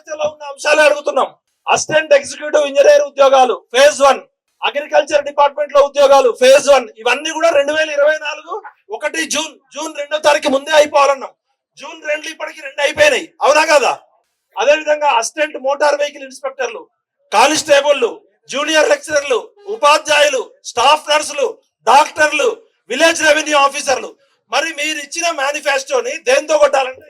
మేనిఫెస్టోలో ఉన్న అంశాలే అడుగుతున్నాం. అసిస్టెంట్ ఎగ్జిక్యూటివ్ ఇంజనీర్ ఉద్యోగాలు ఫేజ్ 1, అగ్రికల్చర్ డిపార్ట్మెంట్ లో ఉద్యోగాలు ఫేజ్ 1, ఇవన్నీ కూడా 2024 1 జూన్ 2వ తారీఖు ముందే అయిపోవాలన్నాం. జూన్ 2 ఇప్పటికి 2 అయిపోయినాయి, అవునా కదా? అదే విధంగా అసిస్టెంట్ మోటార్ వెహికల్ ఇన్స్పెక్టర్లు, కానిస్టేబుల్లు, జూనియర్ లెక్చరర్లు, ఉపాధ్యాయులు, స్టాఫ్ నర్సులు, డాక్టర్లు, విలేజ్ రెవెన్యూ ఆఫీసర్లు. మరి మీరు ఇచ్చిన మేనిఫెస్టోని దేంతో కొట్టాలంటే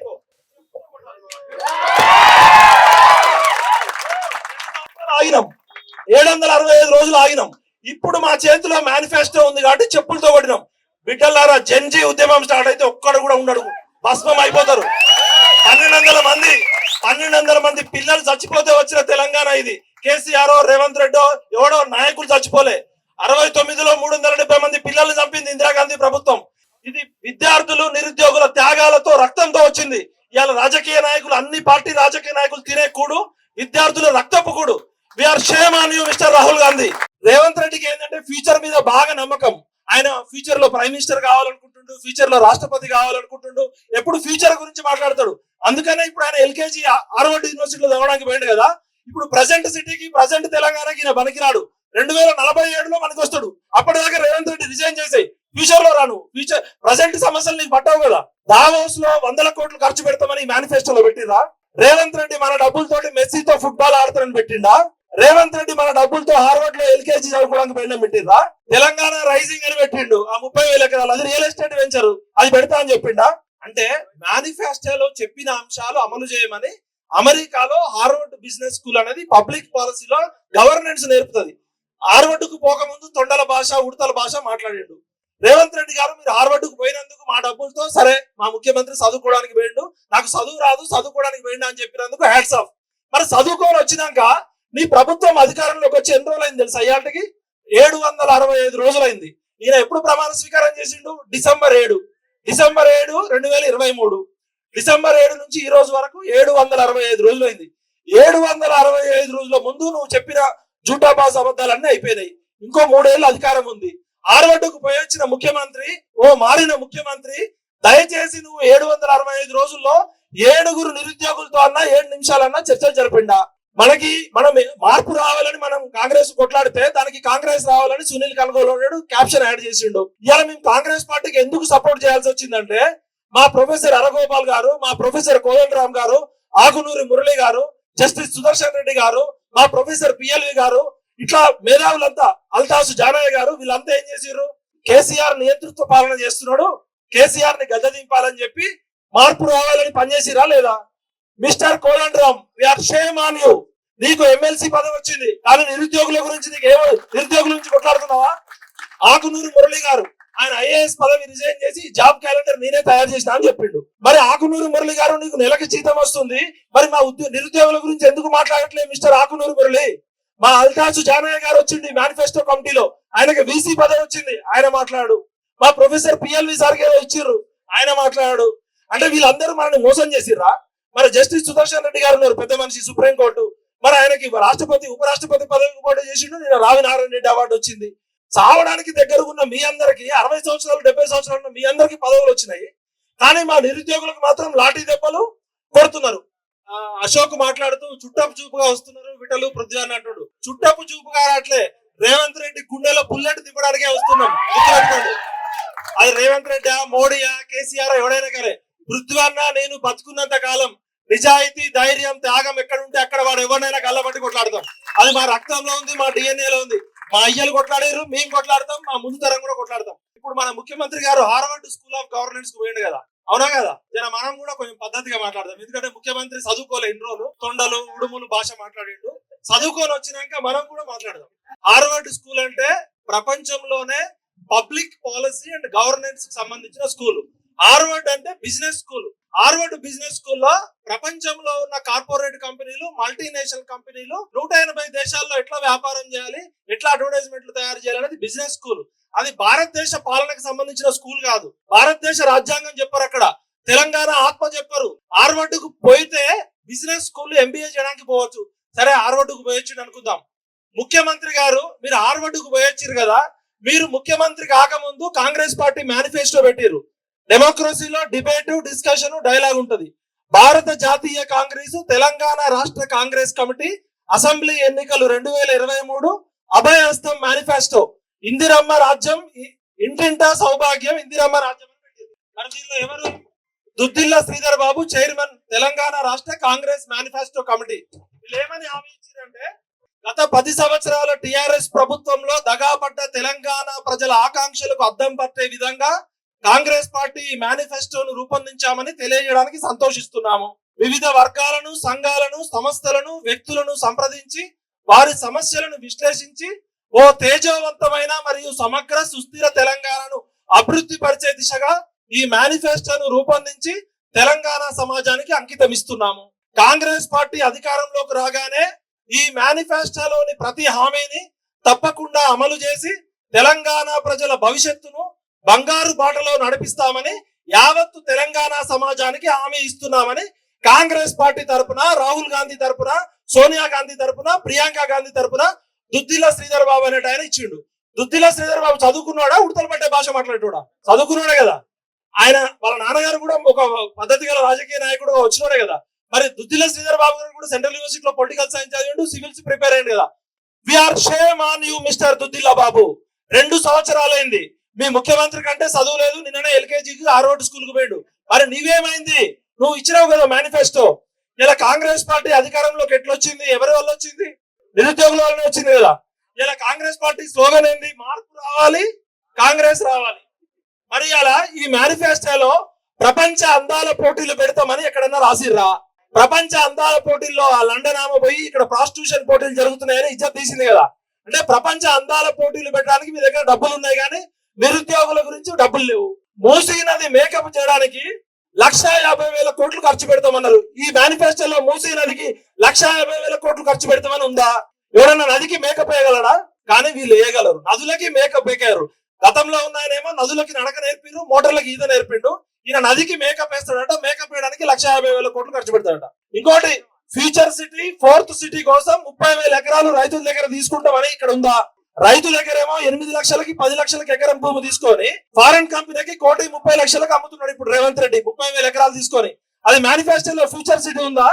ఆగినాం, 765 రోజులు ఆగినాం. ఇప్పుడు మా చేతిలో మేనిఫెస్టో ఉంది కాబట్టి చెప్పులతో కొట్టినాం. బిడ్డలారా, జెన్జీ ఉద్యమం స్టార్ట్ అయితే ఒక్కడు కూడా ఉండడు, భస్మం అయిపోతారు. 1200 మంది పిల్లలు చచ్చిపోతే వచ్చిన తెలంగాణ ఇది. కేసీఆర్, రేవంత్ రెడ్డో ఎవడో నాయకులు చచ్చిపోలే. 69లో 370 మంది పిల్లల్ని చంపింది ఇందిరాగాంధీ ప్రభుత్వం. ఇది విద్యార్థులు, నిరుద్యోగుల త్యాగాలతో, రక్తంతో వచ్చింది. ఇవాళ రాజకీయ నాయకులు, అన్ని పార్టీ రాజకీయ నాయకులు తినే కూడు విద్యార్థుల రక్తపు కూడు. We are shame on you mister Rahul Gandhi. Revanth రెడ్డికి ఏంటంటే ఫ్యూచర్ మీద బాగా నమ్మకం. ఆయన ఫ్యూచర్ లో ప్రైమ్ మినిస్టర్ కావాలనుకుంటుండు, ఫ్యూచర్ లో రాష్ట్రపతి కావాలనుకుంటుండు, ఎప్పుడు ఫ్యూచర్ గురించి మాట్లాడతాడు. అందుకనే ఇప్పుడు ఆయన ఎల్కేజీ హార్వర్డ్ యూనివర్సిటీలో చదవడానికి పోయింది కదా. ఇప్పుడు ప్రజెంట్ సిటీకి, ప్రజెంట్ తెలంగాణకి ఈయన పనికిరాడు. 2047లో మనకి వస్తాడు. అప్పటిదాకా రేవంత్ రెడ్డి రిజైన్ చేసాయి, ఫ్యూచర్ లో రాను. ఫ్యూచర్ ప్రజెంట్ సమస్యలు నీకు పట్టవు కదా. దావోస్ లో 100 కోట్లు ఖర్చు పెడతామని మేనిఫెస్టోలో పెట్టిందా? రేవంత్ రెడ్డి మన డబ్బులతోటి మెస్సీతో ఫుట్బాల్ ఆడతారని పెట్టిండా? రేవంత్ రెడ్డి మన డబ్బులతో హార్వర్డ్ లో ఎల్కేజీ చదువుకోవడానికి పోయినా పెట్టిందా? తెలంగాణ రైజింగ్ అని పెట్టిండు, ఆ 30,000 ఎకరాలు, అది రియల్ ఎస్టేట్ వెంచరు, అది పెడతా అని చెప్పిండా? అంటే మేనిఫెస్టోలో చెప్పిన అంశాలు అమలు చేయమని అమెరికాలో హార్వర్డ్ బిజినెస్ స్కూల్ అనేది పబ్లిక్ పాలసీలో గవర్నెన్స్ నేర్పుతుంది. హార్వర్డ్ కు పోకముందు తొండల భాష, ఉడతల భాష మాట్లాడిండు. రేవంత్ రెడ్డి గారు మీరు హార్వర్డ్ కు పోయినందుకు మా డబ్బులతో, సరే మా ముఖ్యమంత్రి చదువుకోవడానికి పోయిండు, నాకు చదువు రాదు చదువుకోవడానికి పోయిండు అని చెప్పినందుకు హ్యాట్స్ ఆఫ్. మరి చదువుకొని వచ్చినాక నీ ప్రభుత్వం అధికారంలోకి వచ్చి ఎన్ని రోజులైంది తెలుసా? అయ్యాటికి 765 రోజులైంది. ఈయన ఎప్పుడు ప్రమాణ స్వీకారం చేసిండు? డిసెంబర్ 7, 2023. డిసెంబర్ 7 నుంచి ఈ రోజు వరకు 765 రోజులైంది. 765 రోజుల ముందు నువ్వు చెప్పిన జూటాబాజ్ అబద్ధాలన్నీ అయిపోయినాయి. ఇంకో 3 ఏళ్ళు అధికారం ఉంది. హార్వర్డ్కు పోయి వచ్చిన ముఖ్యమంత్రి, మారిన ముఖ్యమంత్రి, దయచేసి నువ్వు 765 రోజుల్లో 7 నిరుద్యోగులతో అన్నా 7 నిమిషాలన్నా చర్చలు జరిపిండా? మనం మార్పు రావాలని మనం కాంగ్రెస్ కొట్లాడితే దానికి కాంగ్రెస్ రావాలని సునీల్ కనుగోలు క్యాప్షన్ యాడ్ చేసిండు. ఇవాళ మేము కాంగ్రెస్ పార్టీకి ఎందుకు సపోర్ట్ చేయాల్సి వచ్చిందంటే, మా ప్రొఫెసర్ అరగోపాల్ గారు, మా ప్రొఫెసర్ కోదండరామ్ గారు, ఆకునూరి మురళి గారు, జస్టిస్ సుదర్శన్ రెడ్డి గారు, మా ప్రొఫెసర్ పిఎల్వి గారు, ఇట్లా మేధావులంతా, అల్తాసు జానయ్య గారు, వీళ్ళంతా ఏం చేసిర్రు? కేసీఆర్ నియంతృత్వ పాలన చేస్తున్నాడు, కేసీఆర్ ని గద్దె దింపాలని చెప్పి మార్పు రావాలని పనిచేసిరా లేదా? Mister Kodandaram, we are shame on you. నీకు ఎమ్మెల్సీ పదవి వచ్చింది, కానీ నిరుద్యోగుల గురించి నిరుద్యోగుల నుంచి కొట్లాడుతున్నావా? ఆకునూరి మురళి గారు, ఆయన ఐఏఎస్ పదవి రిజైన్ చేసి జాబ్ క్యాలెండర్ నేనే తయారు చేసినా అని చెప్పిండు. మరి ఆకునూరి మురళి గారు, నీకు నెలకి జీతం వస్తుంది, మరి మా నిరుద్యోగుల గురించి ఎందుకు మాట్లాడట్లేదు మిస్టర్ ఆకునూరి మురళి? మా అల్తాసు జానయ్య గారు వచ్చింది మేనిఫెస్టో కమిటీలో, ఆయనకి వీసీ పదవి వచ్చింది, ఆయన మాట్లాడు. మా ప్రొఫెసర్ పిఎల్వి సార్ గారు ఇచ్చిర్రు, ఆయన మాట్లాడు. అంటే వీళ్ళందరూ మనల్ని మోసం చేసిర్రా? మరి జస్టిస్ సుదర్శన్ రెడ్డి గారు ఉన్నారు, పెద్ద మనిషి, సుప్రీంకోర్టు, మరి ఆయనకి రాష్ట్రపతి, ఉపరాష్ట్రపతి పదవికి పోటీ చేసిండు, నేను రావినారాయణ రెడ్డి అవార్డు వచ్చింది. చావడానికి దగ్గర ఉన్న మీ అందరికి, 60 సంవత్సరాలు 70 సంవత్సరాలు ఉన్న మీ అందరికి పదవులు వచ్చినాయి, కానీ మా నిరుద్యోగులకు మాత్రం లాఠీ దెబ్బలు కొడుతున్నారు. అశోక్ మాట్లాడుతూ చుట్టపు చూపుగా వస్తున్నారు విటలు పృథ్వీ అని అంటాడు. చుట్టపు చూపుగా రావట్లే, రేవంత్ రెడ్డి గుండెలో బుల్లెట్ దింపడానికే వస్తున్నాం. అది రేవంత్ రెడ్డి, మోడీయా, కేసీఆర్, ఎవడైనా సరే, పృథ్వీ అన్న నేను బతుకున్నంత కాలం నిజాయితీ, ధైర్యం, త్యాగం ఎక్కడ ఉంటే అక్కడ వాడు ఎవరినైనా కళ్ళబట్టి కొట్లాడతాం. అది మా రక్తంలో ఉంది, మా డిఎన్ఏలో ఉంది. మా అయ్యలు కొట్లాడారు, మేము కొట్లాడతాం, మా ముందు తరం కూడా కొట్లాడతాం. ఇప్పుడు మన ముఖ్యమంత్రి గారు హార్వర్డ్ స్కూల్ ఆఫ్ గవర్నెన్స్ కు పోయిండు కదా, అవునా కదా? మనం కూడా కొంచెం పద్ధతిగా మాట్లాడదాం. ఎందుకంటే ముఖ్యమంత్రి చదువుకోలే, ఇన్ని రోజులు తొండలు ఉడుములు భాష మాట్లాడిండు. చదువుకొని వచ్చినాక మనం కూడా మాట్లాడదాం. హార్వర్డ్ స్కూల్ అంటే ప్రపంచంలోనే పబ్లిక్ పాలసీ అండ్ గవర్నెన్స్ కి సంబంధించిన స్కూల్. హార్వర్డ్ అంటే బిజినెస్ స్కూల్. హార్వర్డ్ బిజినెస్ స్కూల్లో ప్రపంచంలో ఉన్న కార్పొరేట్ కంపెనీలు, మల్టీనేషనల్ కంపెనీలు 180 దేశాల్లో ఎట్లా వ్యాపారం చేయాలి, ఎట్లా అడ్వర్టైజ్మెంట్లు తయారు చేయాలనేది బిజినెస్ స్కూల్. అది భారతదేశ పాలనకు సంబంధించిన స్కూల్ కాదు. భారతదేశ రాజ్యాంగం చెప్పారు, అక్కడ తెలంగాణ ఆత్మ చెప్పారు. హార్వర్డ్ కు పోయితే బిజినెస్ స్కూల్ ఎంబీఏ చేయడానికి పోవచ్చు. సరే, హార్వర్డ్ కు పోయొచ్చు అనుకుందాం. ముఖ్యమంత్రి గారు, మీరు హార్వర్డ్ కు పోయొచ్చారు కదా, మీరు ముఖ్యమంత్రి కాకముందు కాంగ్రెస్ పార్టీ మేనిఫెస్టో పెట్టిరు. డెమోక్రసీలో డిబేట్, డిస్కషన్, డైలాగ్ ఉంటది. భారత జాతీయ కాంగ్రెస్ తెలంగాణ రాష్ట్ర కాంగ్రెస్ కమిటీ అసెంబ్లీ ఎన్నికలు 2023 అభయహస్తం మేనిఫెస్టో ఇందిరమ్మ రాజ్యం ఇంటింటా సౌభాగ్యం ఇందిరమ్మ రాజ్యం అని పెట్టింది. మరి దీనిలో ఎవరు? దుద్దిల్ల శ్రీధర్ బాబు చైర్మన్ తెలంగాణ రాష్ట్ర కాంగ్రెస్ మేనిఫెస్టో కమిటీ. వీళ్ళు ఏమని హామీ ఇచ్చారంటే గత 10 సంవత్సరాల టిఆర్ఎస్ ప్రభుత్వంలో దగాపడ్డ తెలంగాణ ప్రజల ఆకాంక్షలకు అద్దం పట్టే విధంగా కాంగ్రెస్ పార్టీ మేనిఫెస్టోను రూపొందించామని తెలియజేయడానికి సంతోషిస్తున్నాము. వివిధ వర్గాలను, సంఘాలను, సంస్థలను, వ్యక్తులను సంప్రదించి వారి సమస్యలను విశ్లేషించి ఓ తేజోవంతమైన మరియు సమగ్ర సుస్థిర తెలంగాణను అభివృద్ధి పరిచే దిశగా ఈ మేనిఫెస్టోను రూపొందించి తెలంగాణ సమాజానికి అంకితం ఇస్తున్నాము. కాంగ్రెస్ పార్టీ అధికారంలోకి రాగానే ఈ మేనిఫెస్టోలోని ప్రతి హామీని తప్పకుండా అమలు చేసి తెలంగాణ ప్రజల భవిష్యత్తును బంగారు బాటలో నడిపిస్తామని యావత్తు తెలంగాణ సమాజానికి హామీ ఇస్తున్నామని కాంగ్రెస్ పార్టీ తరపున, రాహుల్ గాంధీ తరపున, సోనియా గాంధీ తరపున, ప్రియాంక గాంధీ తరపున దుద్దిల్ల శ్రీధర్ బాబు అనేట ఆయన ఇచ్చిండు. దుద్దిల్ల శ్రీధర్ బాబు చదువుకున్నాడా, ఉడతలు పట్టే భాష మాట్లాడేటోడా? చదువుకున్నాడే కదా. ఆయన వాళ్ళ నాన్నగారు కూడా ఒక పద్ధతి గల రాజకీయ నాయకుడు వచ్చినోడే కదా. మరి దుద్దిల్ల శ్రీధర్ బాబు గారు కూడా సెంట్రల్ యూనివర్సిటీలో పొలిటికల్ సైన్స్ చదివిండు, సివిల్స్ ప్రిపేర్ అయ్యింది కదా. We are shame on you mister Duddilla Babu. 2 సంవత్సరాలైంది. మీ ముఖ్యమంత్రి కంటే చదువు లేదు. నిన్ననే ఎల్కేజీకి ఆరోడ్ స్కూల్ కు పోయాడు. మరి నీవేమైంది? నువ్వు ఇచ్చినావు కదా మేనిఫెస్టో. ఇలా కాంగ్రెస్ పార్టీ అధికారంలోకి ఎట్లొచ్చింది? ఎవరి వల్ల వచ్చింది? నిరుద్యోగుల వల్లనే వచ్చింది కదా. ఇలా కాంగ్రెస్ పార్టీ స్లోగన్ ఏంది? మార్పు రావాలి, కాంగ్రెస్ రావాలి. మరి అలా ఈ మేనిఫెస్టోలో ప్రపంచ అందాల పోటీలు పెడతామని ఎక్కడన్నా రాసిర్రా? ప్రపంచ అందాల పోటీల్లో ఆ లండన్ ఆమె పోయి ఇక్కడ ప్రాస్టిట్యూషన్ పోటీలు జరుగుతున్నాయని ఇజ్జత్ తీసింది కదా. అంటే ప్రపంచ అందాల పోటీలు పెట్టడానికి మీ దగ్గర డబ్బులు ఉన్నాయి కానీ నిరుద్యోగుల గురించి డబ్బులు లేవు. మూసీ నది మేకప్ చేయడానికి 1,50,000 కోట్లు ఖర్చు పెడతామన్నారు. ఈ మేనిఫెస్టోలో మూసీ నదికి 1,50,000 కోట్లు ఖర్చు పెడతామని ఉందా? ఎవరన్నా నదికి మేకప్ వేయగలడా? కానీ వీళ్ళు వేయగలరు. నదులకి మేకప్ వేకారు. గతంలో ఉన్నాయనేమో నదులకి నడక నేర్పిండు, మోటార్లకి ఈత నేర్పిండు. ఈయన నదికి మేకప్ వేస్తాడట. మేకప్ వేయడానికి 1,50,000 కోట్లు ఖర్చు పెడతాడట. ఇంకోటి, ఫ్యూచర్ సిటీ 4th సిటీ కోసం 30,000 ఎకరాలు రైతుల దగ్గర తీసుకుంటామని ఇక్కడ ఉందా? రైతుల దగ్గరేమో 8 లక్షలకి 10 లక్షలకి ఎకరం భూమి తీసుకొని ఫారెన్ కంపెనీకి 1,30,00,000 అమ్ముతున్నాడు ఇప్పుడు రేవంత్ రెడ్డి 30,000 ఎకరాలు తీసుకొని. అది మేనిఫెస్టోలో ఫ్యూచర్ సిటీ ఉందా?